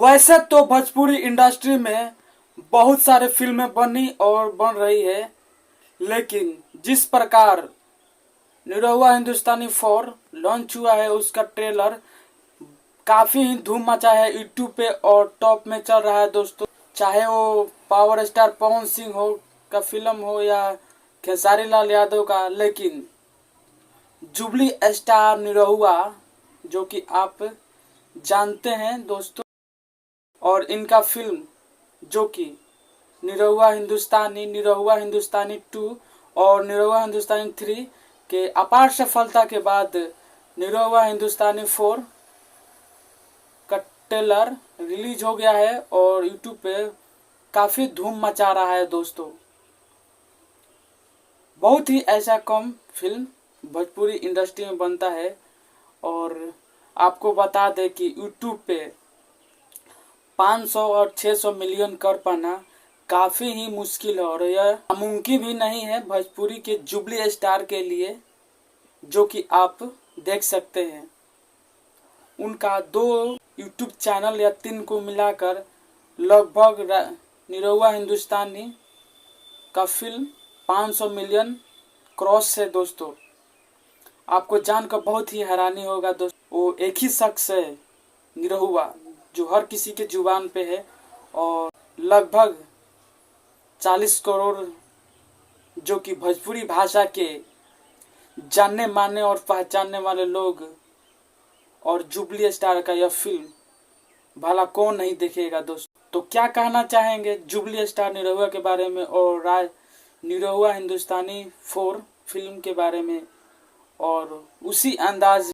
वैसे तो भोजपुरी इंडस्ट्री में बहुत सारे फिल्में बनी और बन रही है, लेकिन जिस प्रकार निरहुआ हिंदुस्तानी 4 लॉन्च हुआ है, उसका ट्रेलर काफी ही धूम मचा है यूट्यूब पे और टॉप में चल रहा है दोस्तों। चाहे वो पावर स्टार पवन सिंह हो का फिल्म हो या खेसारी लाल यादव का, लेकिन जुबली स्टार निरहुआ जो कि आप जानते हैं दोस्तों, और इनका फिल्म जो कि निरहुआ हिंदुस्तानी 2 और निरहुआ हिंदुस्तानी 3 के अपार सफलता के बाद निरहुआ हिंदुस्तानी 4 का ट्रेलर रिलीज हो गया है और यूट्यूब पे काफी धूम मचा रहा है दोस्तों। बहुत ही ऐसा कम फिल्म भोजपुरी इंडस्ट्री में बनता है और आपको बता दें कि यूट्यूब पे 500 और 600 मिलियन कर पाना काफी ही मुश्किल है और यह नामुमकिन भी नहीं है भोजपुरी के जुबली स्टार के लिए, जो कि आप देख सकते हैं। उनका 2 यूट्यूब चैनल या 3 को मिलाकर लगभग निरहुआ हिंदुस्तानी का फिल्म 500 मिलियन क्रॉस है दोस्तों। आपको जानकर बहुत ही हैरानी होगा दोस्तों, वो एक ही शख्स है निरहुआ जो हर किसी के जुबान पे है और लगभग 40 करोड़ जो कि भोजपुरी भाषा के जानने मानने और पहचानने वाले लोग, और जुबली स्टार का यह फिल्म भला कौन नहीं देखेगा दोस्तों। तो क्या कहना चाहेंगे जुबली स्टार निरहुआ के बारे में और निरहुआ हिंदुस्तानी 4 फिल्म के बारे में, और उसी अंदाज